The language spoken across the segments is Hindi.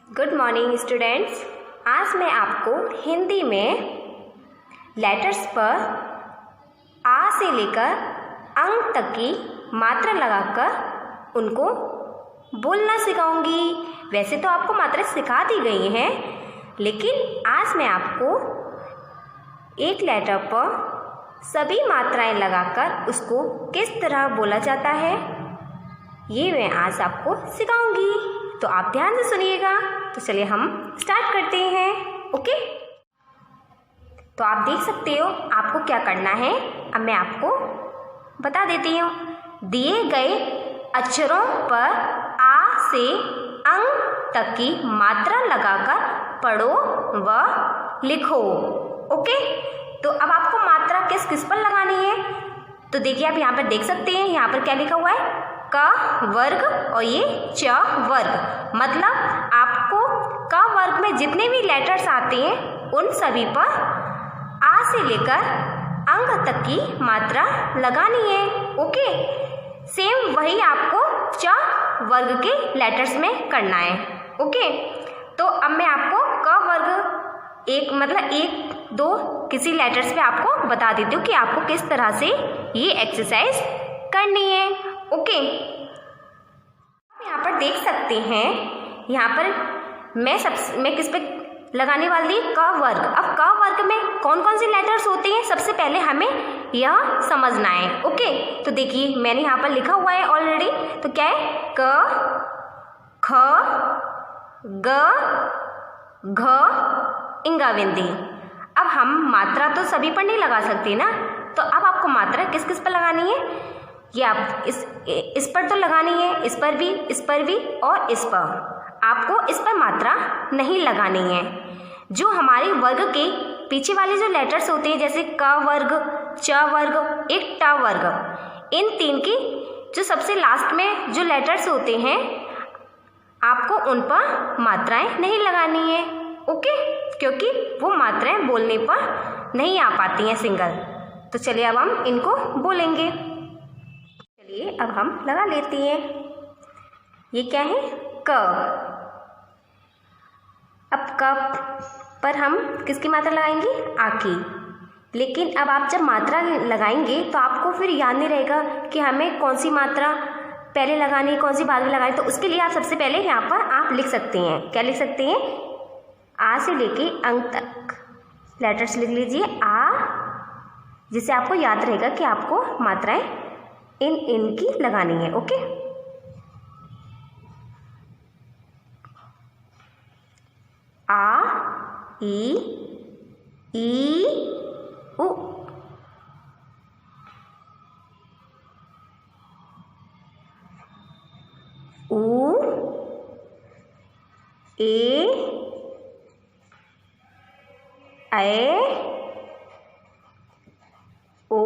Good morning students. आज मैं आपको हिंदी में लेटर्स पर आ से लेकर अंग तक की मात्रा लगाकर उनको बोलना सिखाऊंगी। वैसे तो आपको मात्रा सिखा दी गई हैं, लेकिन आज मैं आपको एक लेटर पर सभी मात्राएं लगाकर उसको किस तरह बोला जाता है ये मैं आज आपको सिखाऊंगी। तो आप ध्यान से सुनिएगा। तो चलिए हम स्टार्ट करते हैं। ओके, तो आप देख सकते हो आपको क्या करना है। अब मैं आपको बता देती हूँ। दिए गए अक्षरों पर आ से अंग तक की मात्रा लगाकर पढ़ो व लिखो। ओके, तो अब आपको मात्रा किस किस पर लगानी है। तो देखिए आप यहाँ पर देख सकते हैं, यहाँ पर क्या लिखा हुआ है, क वर्ग और ये च वर्ग। मतलब आपको क वर्ग में जितने भी लेटर्स आते हैं उन सभी पर आ से लेकर अंग तक की मात्रा लगानी है। ओके, सेम वही आपको च वर्ग के लेटर्स में करना है। ओके, तो अब मैं आपको क वर्ग एक दो किसी लेटर्स पे आपको बता देती हूँ कि आपको किस तरह से ये एक्सरसाइज करनी है। ओके, आप यहाँ पर देख सकते हैं, यहाँ पर मैं किस पे लगाने वाली, क वर्ग। अब क वर्ग में कौन कौन से लेटर्स होते हैं सबसे पहले हमें यह समझना है। ओके, तो देखिए मैंने यहाँ पर लिखा हुआ है ऑलरेडी। तो क्या है, क ख ग घ इंगा बिंदी। अब हम मात्रा तो सभी पर नहीं लगा सकते ना, तो अब आपको मात्रा किस किस पर लगानी है, ये आप इस पर तो लगानी है, इस पर भी और इस पर। आपको इस पर मात्रा नहीं लगानी है। जो हमारे वर्ग के पीछे वाले जो लेटर्स होते हैं, जैसे क वर्ग, च वर्ग, एक ट वर्ग, इन तीन की जो सबसे लास्ट में जो लेटर्स होते हैं आपको उन पर मात्राएं नहीं लगानी है। ओके, क्योंकि वो मात्राएं बोलने पर नहीं आ पाती हैं सिंगल। तो चलिए अब हम इनको बोलेंगे। चलिए अब हम लगा लेते हैं। ये क्या है, क। अब क पर हम किसकी मात्रा लगाएंगे, आ की। लेकिन अब आप जब मात्रा लगाएंगे तो आपको फिर याद नहीं रहेगा कि हमें कौन सी मात्रा पहले लगानी है, कौन सी बाद में लगानी। तो उसके लिए आप सबसे पहले यहाँ पर आप लिख सकते हैं। क्या लिख सकते हैं, आ से लेके अंक तक लेटर्स लिख लीजिए, आ, जिससे आपको याद रहेगा कि आपको मात्राएं इन की लगानी है। ओके, आ ई उ ऊ ए ऐ ओ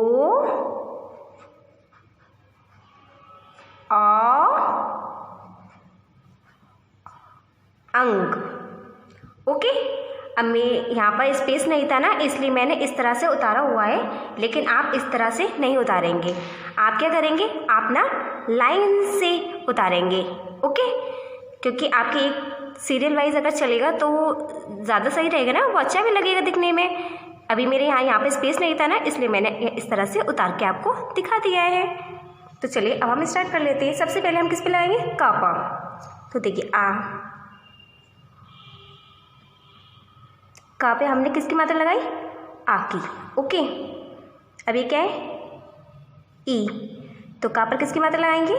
आ अंग। ओके, अब मैं यहाँ पर स्पेस नहीं था ना, इसलिए मैंने इस तरह से उतारा हुआ है, लेकिन आप इस तरह से नहीं उतारेंगे। आप क्या करेंगे, आप ना लाइन से उतारेंगे। ओके, क्योंकि आपके एक सीरियल वाइज अगर चलेगा तो ज़्यादा सही रहेगा ना, वो अच्छा भी लगेगा दिखने में। अभी मेरे यहाँ पे स्पेस नहीं था ना, इसलिए मैंने इस तरह से उतार के आपको दिखा दिया है। तो चलिए अब हम स्टार्ट कर लेते हैं। सबसे पहले हम किस पे लगाएंगे, का पा। तो देखिए आ, का पे हमने किसकी मात्रा लगाई, आ की। ओके, अब ये क्या है, ई। तो का पर किसकी मात्रा लगाएंगे,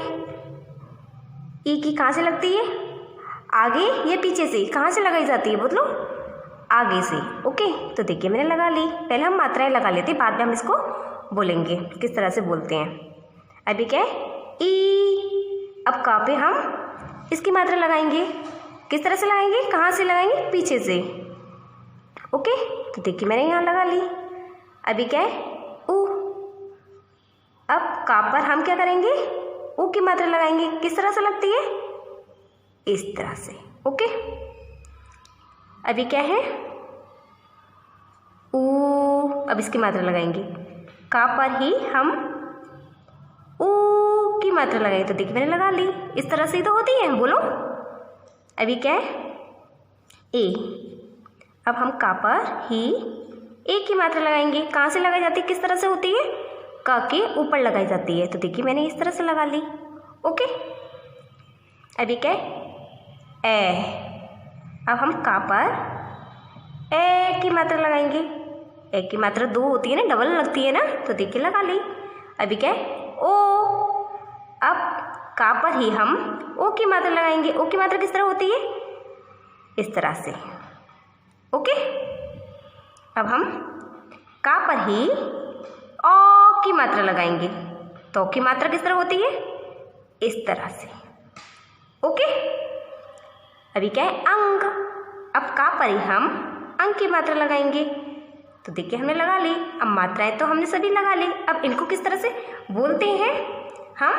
ई की। कहाँ से लगती है, आगे या पीछे से, कहाँ से लगाई जाती है, बोलो, आगे से। ओके, तो देखिए मैंने लगा ली। पहले हम मात्राएं लगा लेते हैं, बाद में हम इसको बोलेंगे किस तरह से बोलते हैं। अभी क्या है, ई। अब का पे हम इसकी मात्रा लगाएंगे, किस तरह से लगाएंगे, कहाँ से लगाएंगे, पीछे से। ओके, तो देखिए मैंने यहाँ लगा ली। अभी क्या है, ऊ। अब का पर हम क्या करेंगे, ऊ की मात्रा लगाएंगे, किस तरह से लगती है, इस तरह से। ओके, अभी क्या है, ऊ। अब इसकी मात्रा लगाएंगे, का पर ही हम ऊ की मात्रा लगाएंगे। तो देखिए मैंने लगा ली। इस तरह से ही तो होती है, बोलो। अभी क्या है, ए। अब हम का पर ही ए की मात्रा लगाएंगे। कहाँ से लगाई जाती है, किस तरह से होती है, क के ऊपर लगाई जाती है। तो देखिए मैंने इस तरह से लगा ली। ओके, अभी क्या है, ए। अब हम का पर ए की मात्रा लगाएंगे। ए की मात्रा 2 होती है ना, डबल लगती है ना, तो देखिए लगा ली। अभी क्या है, ओ। अब का पर ही हम ओ की मात्रा लगाएंगे। ओ की मात्रा किस तरह होती है, इस तरह से। ओके, अब हम का पर ही ओ की मात्रा लगाएंगे। तो की मात्रा किस तरह होती है, इस तरह से। ओके, अभी क्या है, अंग। अब का पर ही हम अंग की मात्रा लगाएंगे। तो देखिए हमने लगा ली। अब मात्राएं तो हमने सभी लगा ली। अब इनको किस तरह से बोलते हैं हम,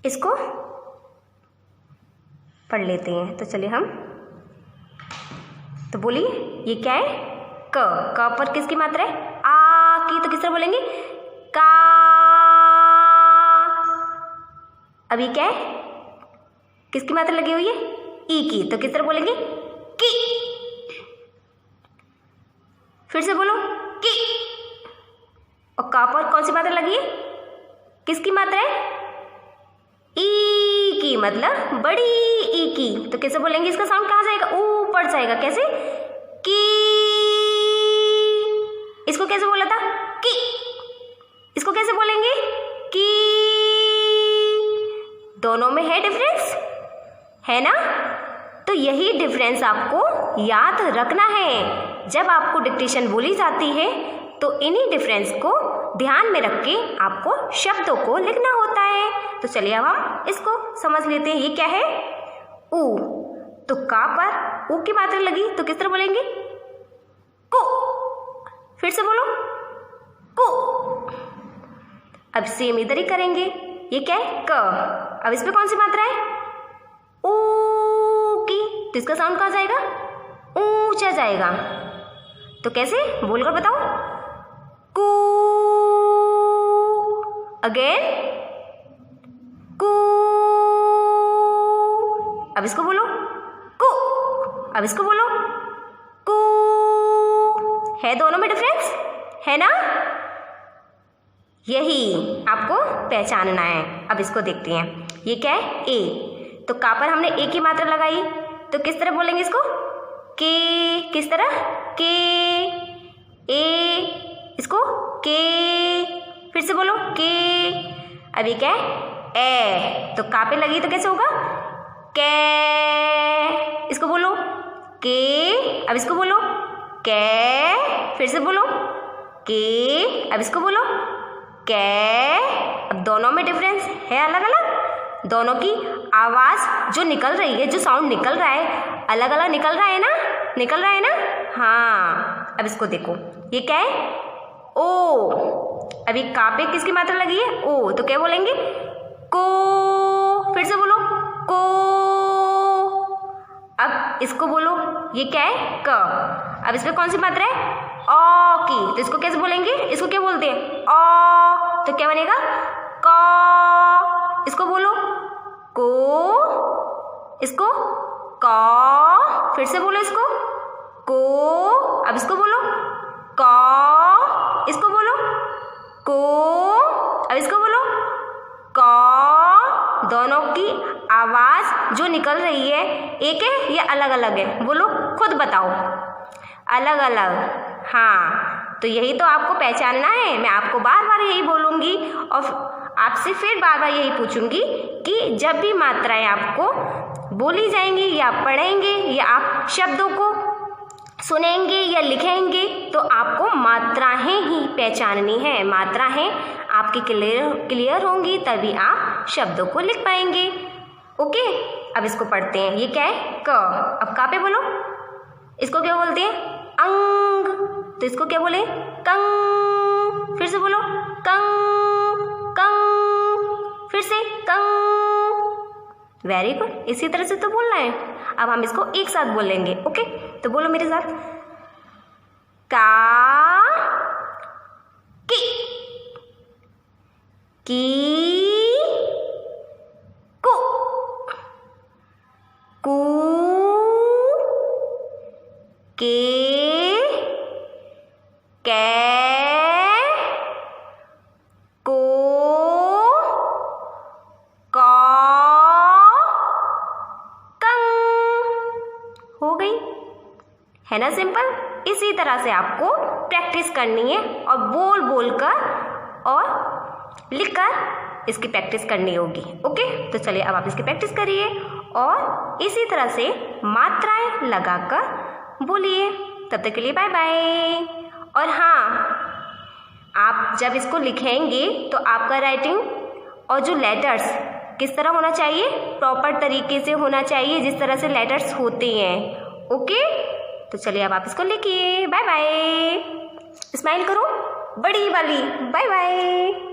इसको पढ़ लेते हैं। तो चलिए हम, तो बोलिए ये क्या है, क पर किसकी मात्रा है, आ की। तो किस तरह बोलेंगे, का। अभी क्या है, किसकी मात्रा लगी हुई है, ई की। तो किस तरह बोलेंगे, की। फिर से बोलो, की। और का पर कौन सी मात्रा लगी है, किसकी मात्रा है, ई की, मतलब बड़ी ई की। तो कैसे बोलेंगे, इसका साउंड कहाँ जाएगा, ऊपर जाएगा। कैसे, की। इसको कैसे बोला था, की। इसको कैसे बोलेंगे, की। दोनों में है डिफरेंस, है ना। तो यही डिफरेंस आपको याद रखना है। जब आपको डिक्टेशन बोली जाती है तो इन्हीं डिफरेंस को ध्यान में रख के आपको शब्दों को लिखना होता है। तो चलिए अब हम इसको समझ लेते हैं। ये क्या है, ऊ। तो का पर ऊ की मात्रा लगी तो किस तरह बोलेंगे, को। फिर से बोलो, को। अब सेम इधर ही करेंगे। ये क्या है, क। अब इस पे कौन सी मात्रा है, ऊ की। तो इसका साउंड कहाँ जाएगा, ऊंचा जाएगा। तो कैसे बोलकर बताओ, कू। अगेन, कू। अब इसको बोलो, कू। अब इसको बोलो, कू। है दोनों में डिफरेंस, है ना। यही आपको पहचानना है। अब इसको देखते हैं। ये क्या है, ए। तो का पर हमने ए की मात्रा लगाई। तो किस तरह बोलेंगे इसको, के। किस तरह, के। ए। इसको के। फिर से बोलो, के। अभी क्या है, ए। तो का पे लगी तो कैसे होगा, के। इसको बोलो, के। अब इसको बोलो, के। फिर से बोलो, के। अब इसको बोलो, के। अब दोनों में डिफरेंस है, अलग अलग। दोनों की आवाज़ जो निकल रही है, जो साउंड निकल रहा है, अलग अलग निकल रहा है ना, निकल रहा है ना। हाँ, अब इसको देखो। ये क्या है, ओ। अभी का पे किसकी मात्रा लगी है, ओ। तो क्या बोलेंगे, को। फिर से बोलो, को। अब इसको बोलो, ये क्या है, क। अब इस पे कौन सी मात्रा है, ओ की। तो इसको कैसे बोलेंगे, इसको क्या बोलते हैं, ओ। तो क्या बनेगा, क। इसको बोलो, को। इसको क। फिर से बोलो इसको, को। अब इसको बोलो, क। इसको बोलो, को। अब इसको बोलो, क। दोनों की आवाज़ जो निकल रही है एक है या अलग अलग है, बोलो, खुद बताओ। अलग अलग, हाँ। तो यही तो आपको पहचानना है। मैं आपको बार बार यही बोलूँगी और आपसे फिर बार बार यही पूछूंगी कि जब भी मात्राएं आपको बोली जाएंगी या पढ़ेंगे या आप शब्दों को सुनेंगे या लिखेंगे तो आपको मात्राएं ही पहचाननी है। मात्राएं आपकी क्लियर होंगी तभी आप शब्दों को लिख पाएंगे। ओके, अब इसको पढ़ते हैं। ये क्या है, क। अब का पे बोलो, इसको क्या बोलते हैं, अंग। तो इसको क्या बोले, कंग। फिर से बोलो, कंग कंग। फिर से कंग। वेरी गुड, इसी तरह से तो बोलना है। अब हम इसको एक साथ बोलेंगे। ओके, तो बोलो मेरे साथ, का, की, कु, कू, के, को, का, कं। हो गई है ना सिंपल। इसी तरह से आपको प्रैक्टिस करनी है और बोल बोल कर और लिख कर इसकी प्रैक्टिस करनी होगी। ओके, तो चलिए अब आप इसकी प्रैक्टिस करिए और इसी तरह से मात्राएं लगाकर बोलिए। तब तक के लिए बाय बाय। और हाँ, आप जब इसको लिखेंगे तो आपका राइटिंग और जो लेटर्स किस तरह होना चाहिए, प्रॉपर तरीके से होना चाहिए जिस तरह से लेटर्स होते हैं। ओके, तो चलिए अब आप इसको लिखिए। Bye bye. स्माइल करो बड़ी वाली। Bye bye.